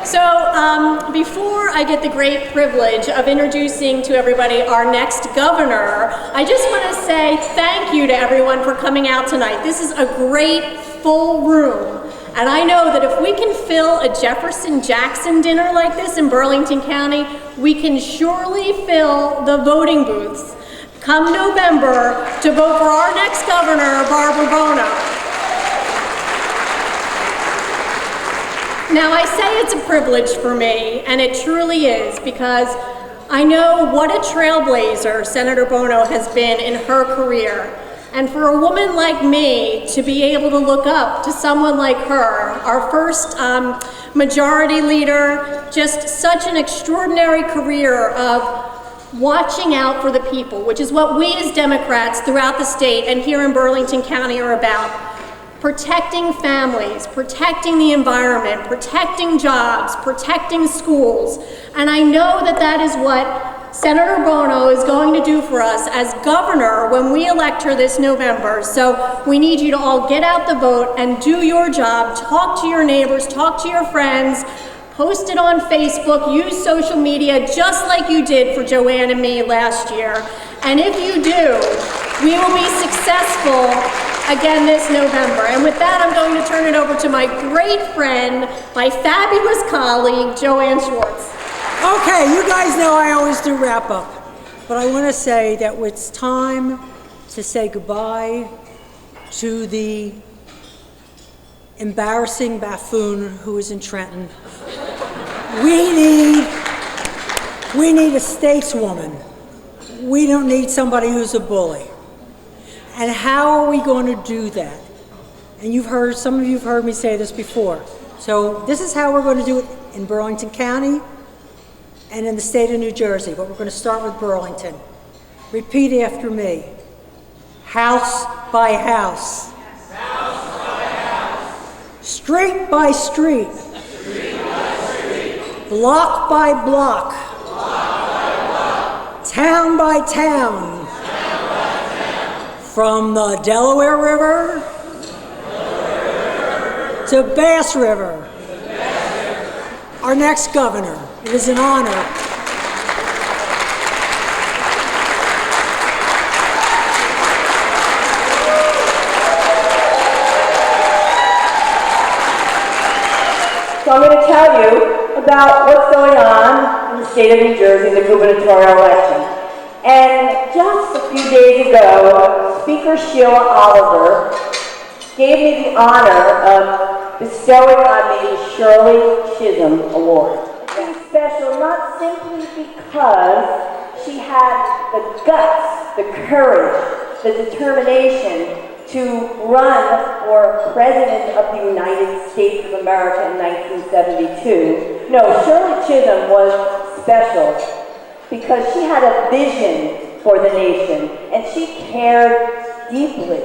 Before I get the great privilege of introducing to everybody our next governor, I just want to say thank you to everyone for coming out tonight. This is a great full room, and I know that if we can fill a Jefferson-Jackson dinner like this in Burlington County, we can surely fill the voting booths come November to vote for our next governor, Barbara Buono. Now, I say it's a privilege for me, and it truly is, because I know what a trailblazer Senator Buono has been in her career. And for a woman like me to be able to look up to someone like her, our first majority leader, just such an extraordinary career of watching out for the people, which is what we as Democrats throughout the state and here in Burlington County are about. Protecting families, protecting the environment, protecting jobs, protecting schools. And I know that that is what Senator Buono is going to do for us as governor when we elect her this November. So we need you to all get out the vote and do your job. Talk to your neighbors, talk to your friends, post it on Facebook, use social media just like you did for Joanne and me last year. And if you do, we will be successful again this November. And with that, I'm going to turn it over to my great friend, my fabulous colleague, Joanne Schwartz. Okay, you guys know I always do wrap up, but I want to say that it's time to say goodbye to the embarrassing buffoon who is in Trenton. We need a stateswoman. We don't need somebody who's a bully. And how are we going to do that? And some of you have heard me say this before. So this is how we're going to do it in Burlington County and in the state of New Jersey. But we're going to start with Burlington. Repeat after me. House by house. House by house. Street by street. Street by street. Block by block. Block by block. Town by town. From the Delaware River to Bass River. Our next governor. It is an honor. So I'm going to tell you about what's going on in the state of New Jersey, the gubernatorial election. And just a few days ago, Speaker Sheila Oliver gave me the honor of bestowing on me the Shirley Chisholm Award. It's special not simply because she had the guts, the courage, the determination to run for President of the United States of America in 1972. No, Shirley Chisholm was special because she had a vision for the nation, and she cared deeply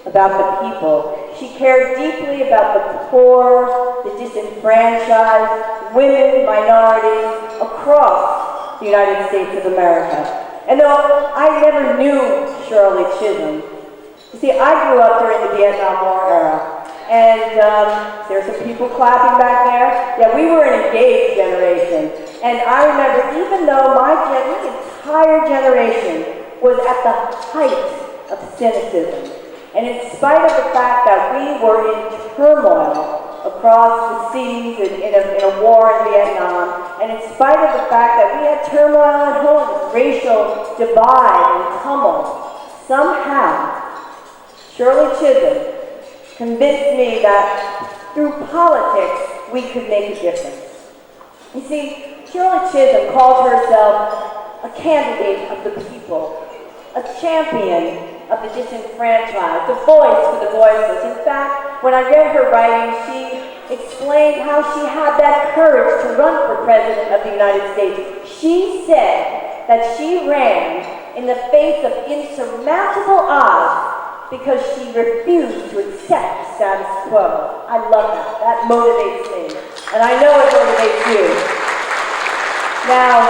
about the people. She cared deeply about the poor, the disenfranchised, women, minorities across the United States of America. And though I never knew Shirley Chisholm, you see, I grew up during the Vietnam War era. And there's some people clapping back there. Yeah, we were an engaged generation. And I remember, even though my entire generation was at the height of cynicism, and in spite of the fact that we were in turmoil across the seas in a war in Vietnam, and in spite of the fact that we had turmoil at home, racial divide and tumult, somehow Shirley Chisholm convinced me that through politics we could make a difference. You see, Shirley Chisholm called herself a candidate of the people, a champion of the disenfranchised, a voice for the voiceless. In fact, when I read her writing, she explained how she had that courage to run for President of the United States. She said that she ran in the face of insurmountable odds because she refused to accept the status quo. I love that. That motivates me. And I know it motivates you. Now,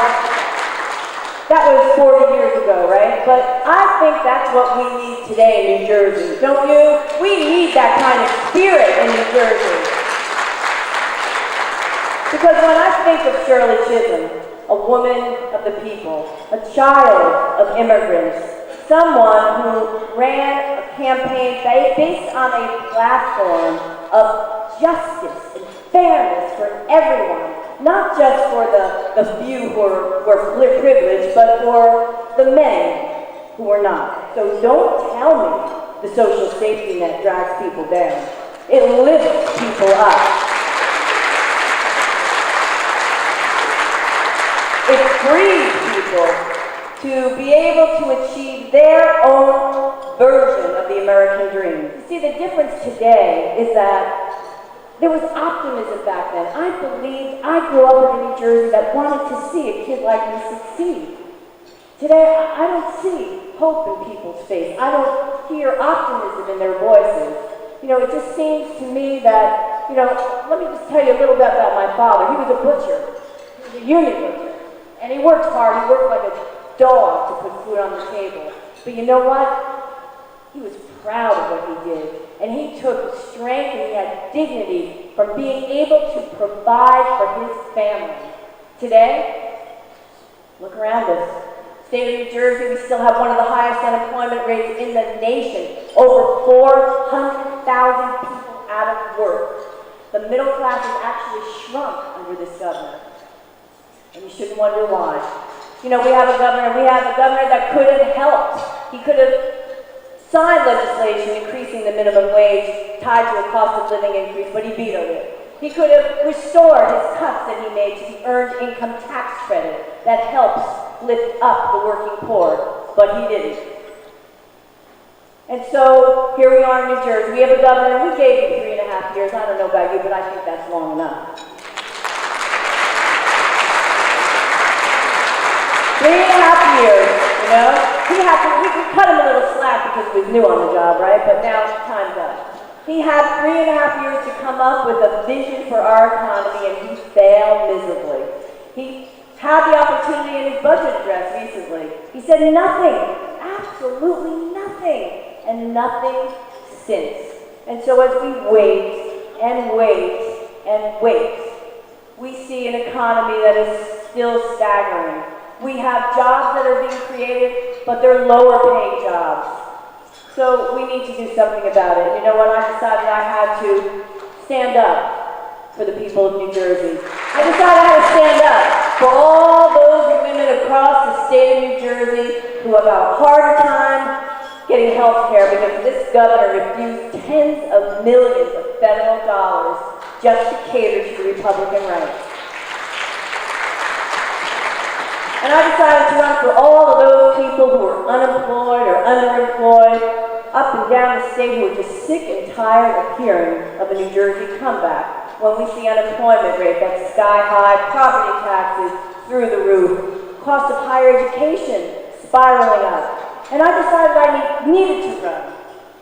that was 40 years ago, right? But I think that's what we need today in New Jersey. Don't you? We need that kind of spirit in New Jersey. Because when I think of Shirley Chisholm, a woman of the people, a child of immigrants, someone who ran a campaign based on a platform of justice and fairness for everyone, not just for the few who were privileged, but for the many who were not. So don't tell me the social safety net drags people down. It lifts people up. It frees people to be able to achieve their own version of the American dream. You see, the difference today is that there was optimism back then. I grew up in New Jersey that wanted to see a kid like me succeed. Today, I don't see hope in people's face. I don't hear optimism in their voices. You know, it just seems to me that, you know, let me just tell you a little bit about my father. He was a butcher. He was a union butcher. And he worked hard. He worked like a dog to put food on the table. But you know what? He was proud of what he did. And he took strength and he had dignity from being able to provide for his family. Today, look around us. State of New Jersey, we still have one of the highest unemployment rates in the nation. Over 400,000 people out of work. The middle class has actually shrunk under this governor. And you shouldn't wonder why. You know, we have a governor that could have helped. He could have signed legislation increasing the minimum wage tied to a cost of living increase, but he vetoed it. He could have restored his cuts that he made to the earned income tax credit that helps lift up the working poor, but he didn't. And so here we are in New Jersey. We have a governor. We gave him 3.5 years. I don't know about you, but I think that's long enough. 3.5 years, you know? We cut him a little slack because he was new on the job, right? But now time's up. He had 3.5 years to come up with a vision for our economy, and he failed miserably. He had the opportunity in his budget address recently. He said nothing, absolutely nothing, and nothing since. And so as we wait and wait and wait, we see an economy that is still staggering. We have jobs that are being created, but they're lower paid jobs. So we need to do something about it. You know what? I decided I had to stand up for the people of New Jersey. I decided I had to stand up for all those women across the state of New Jersey who have a harder time getting health care because this governor refused tens of millions of federal dollars just to cater to the Republican right. And I decided to run for all of those people who are unemployed or underemployed, up and down the state, who are just sick and tired of hearing of a New Jersey comeback when we see unemployment rate that's sky high, property taxes through the roof, cost of higher education spiraling up. And I decided I needed to run.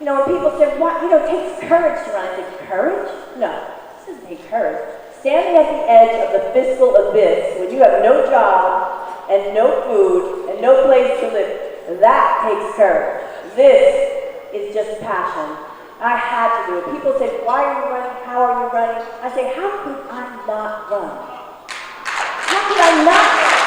You know, when people said, "What? You know, it takes courage to run." I said, "Courage? No, this doesn't take courage. Standing at the edge of the fiscal abyss when you have no job and no food and no place to live, that takes courage. This is just passion." I had to do it. People say, "Why are you running? How are you running?" I say, how could I not run? How could I not run?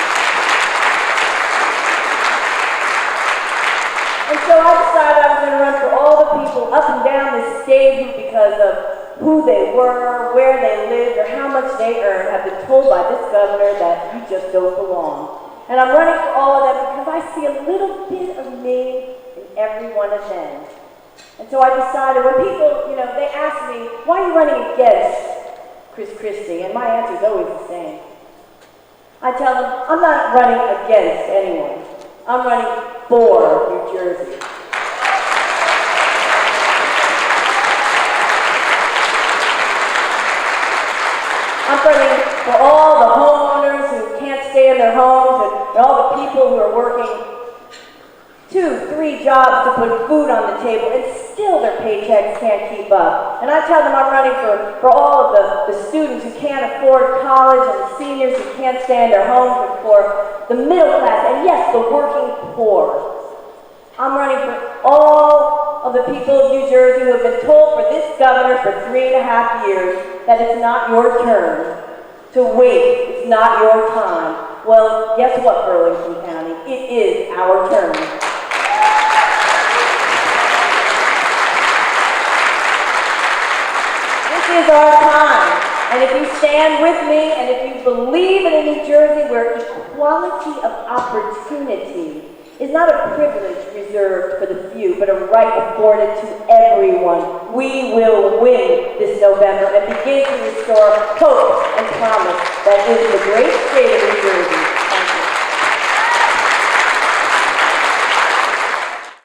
And so I decided I was going to run for all the people up and down this state who, because of who they were, where they lived, or how much they earned, have been told by this governor that you just don't belong. And I'm running for all of them because I see a little bit of me in every one of them. And so I decided, when people, you know, they ask me, "Why are you running against Chris Christie?" And my answer is always the same. I tell them, I'm not running against anyone. I'm running for New Jersey. I'm running for all the homeowners who can't stay in their homes and all the people who are working 2, 3 jobs to put food on the table and still their paychecks can't keep up. And I tell them I'm running for all of the students who can't afford college and the seniors who can't stay in their homes, and for the middle class and yes, the working poor. I'm running for all of the people of New Jersey who have been told for this governor for 3.5 years that it's not your turn. to wait. It's not your time. Well, guess what, Burlington County? It is our turn. This is our time. And if you stand with me, and if you believe in a New Jersey where equality of opportunity is not a privilege reserved for the few, but a right afforded to everyone, we will win this November and begin to restore hope and promise that is the great state of